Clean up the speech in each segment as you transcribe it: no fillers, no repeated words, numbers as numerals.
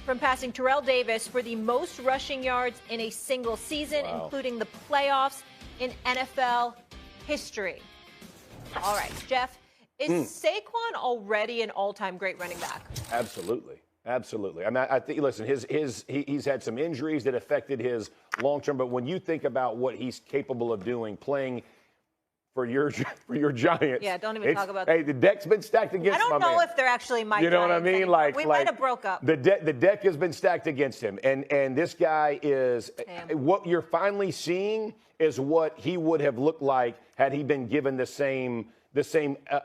from passing Terrell Davis for the most rushing yards in a single season, including the playoffs in NFL history. All right, Jeff, is Saquon already an all-time great running back? Absolutely. Absolutely. I mean, I think, listen, he's had some injuries that affected his long-term, but when you think about what he's capable of doing, playing for your Giants. Yeah, don't even talk about that. Hey, the deck's been stacked against him. I don't know if they're actually my Giants. You know what I mean? Anymore. We might have broke up. The deck has been stacked against him, and this guy is what you're finally seeing is what he would have looked like had he been given the same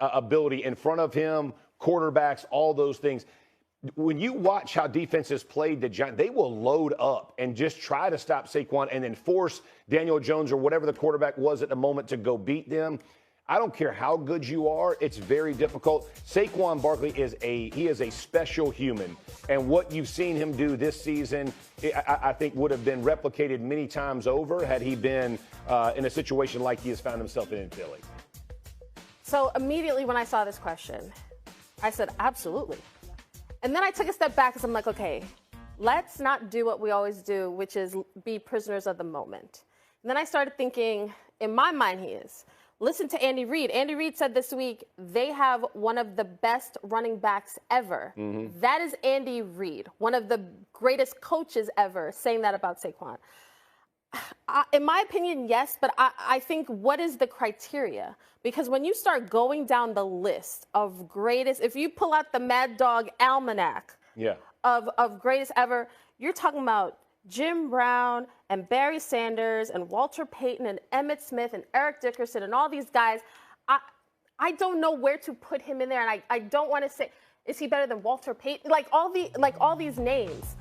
ability in front of him, quarterbacks, all those things. When you watch how defenses played the Giants, they will load up and just try to stop Saquon and then force Daniel Jones or whatever the quarterback was at the moment to go beat them. I don't care how good you are. It's very difficult. Saquon Barkley is a special human. And what you've seen him do this season, I think would have been replicated many times over had he been in a situation like he has found himself in Philly. So immediately when I saw this question, I said, absolutely. And then I took a step back because I'm like, okay, let's not do what we always do, which is be prisoners of the moment. And then I started thinking, in my mind he is. Listen to Andy Reid. Andy Reid said this week they have one of the best running backs ever. Mm-hmm. That is Andy Reid, one of the greatest coaches ever, saying that about Saquon. In my opinion, yes, but I think what is the criteria? Because when you start going down the list of greatest, if you pull out the Mad Dog Almanac of greatest ever, you're talking about Jim Brown and Barry Sanders and Walter Payton and Emmitt Smith and Eric Dickerson and all these guys. I don't know where to put him in there, and I don't want to say, is he better than Walter Payton? Like all these names.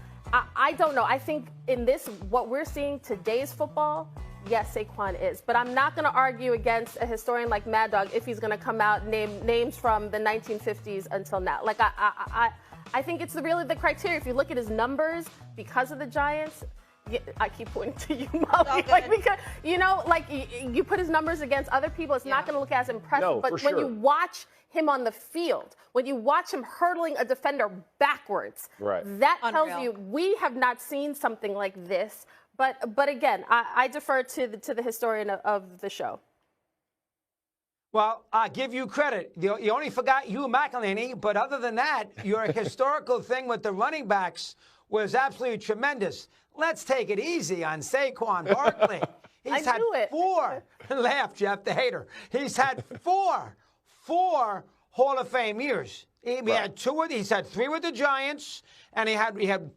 I don't know. I think in this, what we're seeing today's football, yes, Saquon is. But I'm not going to argue against a historian like Mad Dog if he's going to come out and name names from the 1950s until now. Like, I think it's really the criteria. If you look at his numbers, because of the Giants, I keep pointing to you, Molly. Because, you put his numbers against other people, it's not going to look as impressive. No, but when you watch him on the field, when you watch him hurdling a defender backwards, that tells you we have not seen something like this. But again, I defer to the historian of the show. Well, I give you credit. You only forgot Hugh McElhenny, but other than that, your historical thing with the running backs was absolutely tremendous. Let's take it easy on Saquon Barkley. He's had four. Laugh, Jeff, the hater. He's had four Hall of Fame years. He had two. He's had three with the Giants, and he had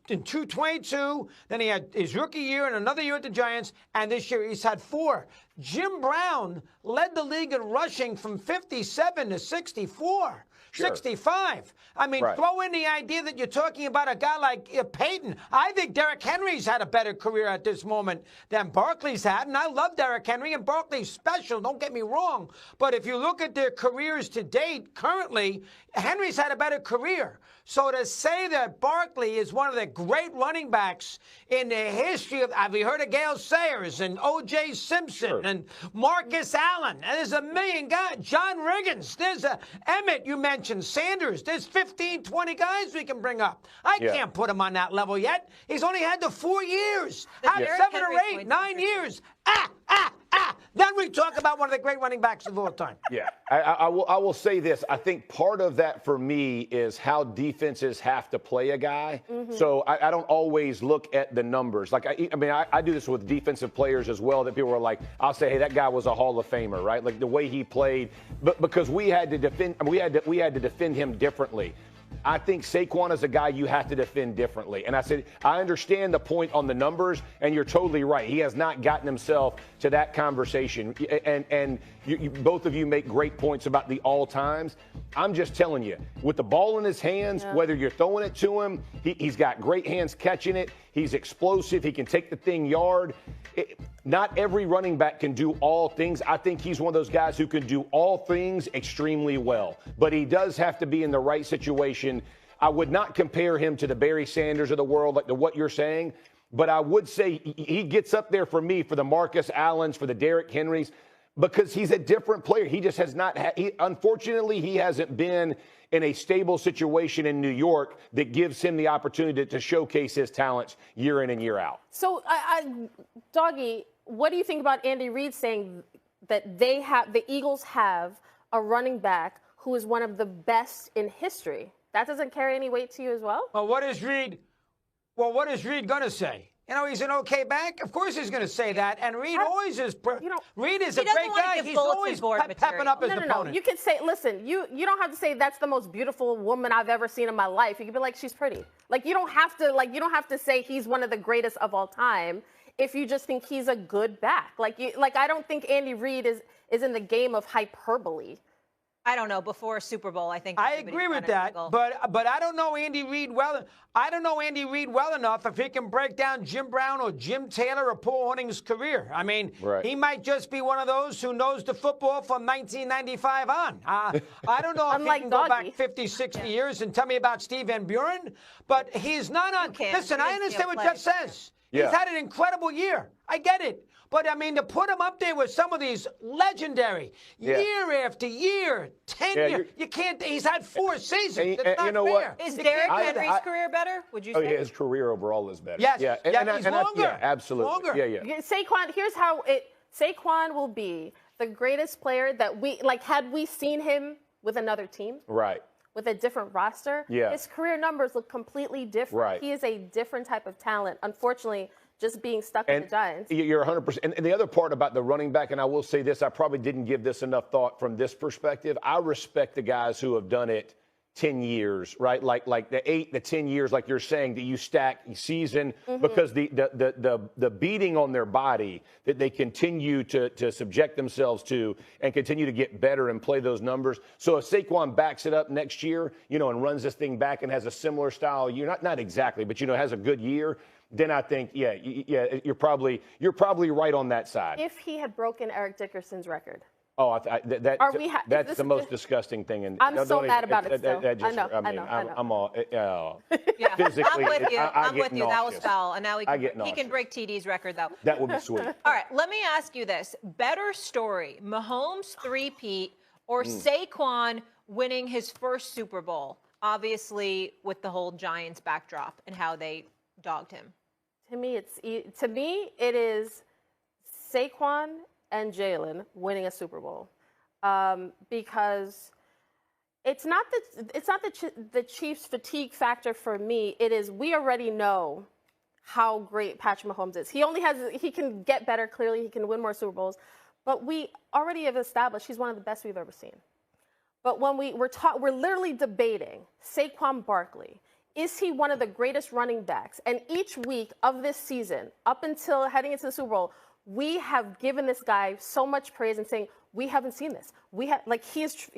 in 222. Then he had his rookie year and another year with the Giants, and this year he's had four. Jim Brown led the league in rushing from 57 to 64. 65. I mean, throw in the idea that you're talking about a guy like Peyton. I think Derrick Henry's had a better career at this moment than Barkley's had, and I love Derrick Henry, and Barkley's special, don't get me wrong. But if you look at their careers to date, currently, Henry's had a better career. So to say that Barkley is one of the great running backs in the history of, have you heard of Gale Sayers and O.J. Simpson and Marcus Allen? And there's a million guys. John Riggins. There's Emmett, you mentioned, Sanders. There's 15, 20 guys we can bring up. I can't put him on that level yet. He's only had the 4 years. 7 or 8, 9 years. Then we talk about one of the great running backs of all time. Yeah, I will say this. I think part of that for me is how defenses have to play a guy. Mm-hmm. So I don't always look at the numbers. Like, I do this with defensive players as well, that people are like, I'll say, hey, that guy was a Hall of Famer, right? Like the way he played, but because we had to defend him differently. I think Saquon is a guy you have to defend differently. And I said, I understand the point on the numbers, and you're totally right. He has not gotten himself to that conversation. And both of you make great points about the all-times. I'm just telling you, with the ball in his hands, whether you're throwing it to him, he's got great hands catching it. He's explosive. He can take the thing yard. Not every running back can do all things. I think he's one of those guys who can do all things extremely well. But he does have to be in the right situation. I would not compare him to the Barry Sanders of the world, like what you're saying. But I would say he gets up there for me, for the Marcus Allens, for the Derrick Henrys, because he's a different player. He just has not unfortunately, he hasn't been in a stable situation in New York that gives him the opportunity to showcase his talents year in and year out. So, Doggy, what do you think about Andy Reid saying that the Eagles have a running back who is one of the best in history? That doesn't carry any weight to you as well? Well, what is Reid going to say? You know, he's an okay back. Of course he's going to say that. And Reid always is. Reid is a great guy. He's always pepping up his opponent. No. You can say, listen, you don't have to say that's the most beautiful woman I've ever seen in my life. You can be like, she's pretty. Like, you don't have to say he's one of the greatest of all time if you just think he's a good back. I don't think Andy Reid is in the game of hyperbole. I don't know. Before Super Bowl, I think I agree with that, but I don't know Andy Reid well. I don't know Andy Reid well enough if he can break down Jim Brown or Jim Taylor or Paul Hornung's career. I mean, he might just be one of those who knows the football from 1995 on. I don't know if he can go back 50, 60 years and tell me about Steve Van Buren, but he's not on. Listen, I understand what Jeff says. He's had an incredible year. I get it. But, I mean, to put him up there with some of these legendary, year after year, 10 years, you can't. He's had 4 seasons. It's not fair. Is Derrick Henry's career better, would you say? Yeah, his career overall is better. Yes. Yeah, he's longer. Absolutely. Longer. Yeah. Saquon will be the greatest player that had we seen him with another team. Right. With a different roster, his career numbers look completely different. Right. He is a different type of talent. Unfortunately, just being stuck with the Giants. You're 100%. And the other part about the running back, and I will say this, I probably didn't give this enough thought from this perspective. I respect the guys who have done it 10 years, right? Like the 8, the 10 years, like you're saying, that you stack season because the beating on their body that they continue to subject themselves to and continue to get better and play those numbers. So if Saquon backs it up next year, and runs this thing back and has a similar style year, not exactly, but has a good year, then I think, you're probably right on that side. If he had broken Eric Dickerson's record. Oh, that's the most disgusting thing. I'm so mad about it still. I know. I'm all physically. I'm with you. That was foul. And now he can break TD's record, though. That would be sweet. All right, let me ask you this. Better story, Mahomes three-peat or Saquon winning his first Super Bowl, obviously with the whole Giants backdrop and how they dogged him? To me, it is Saquon and Jaylen winning a Super Bowl, because it's not the Chiefs' fatigue factor for me. It is, we already know how great Patrick Mahomes is. He can get better. Clearly, he can win more Super Bowls, but we already have established he's one of the best we've ever seen. But when we're literally debating Saquon Barkley. Is he one of the greatest running backs? And each week of this season, up until heading into the Super Bowl, we have given this guy so much praise and saying, we haven't seen this.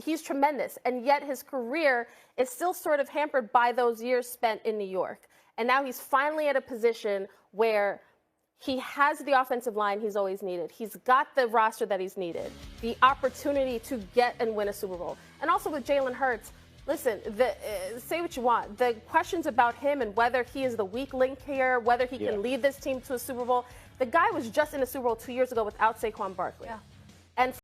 He's tremendous. And yet his career is still sort of hampered by those years spent in New York. And now he's finally at a position where he has the offensive line he's always needed. He's got the roster that he's needed, the opportunity to get and win a Super Bowl. And also with Jalen Hurts, listen, say what you want. The questions about him and whether he is the weak link here, whether he can lead this team to a Super Bowl. The guy was just in a Super Bowl 2 years ago without Saquon Barkley. Yeah. And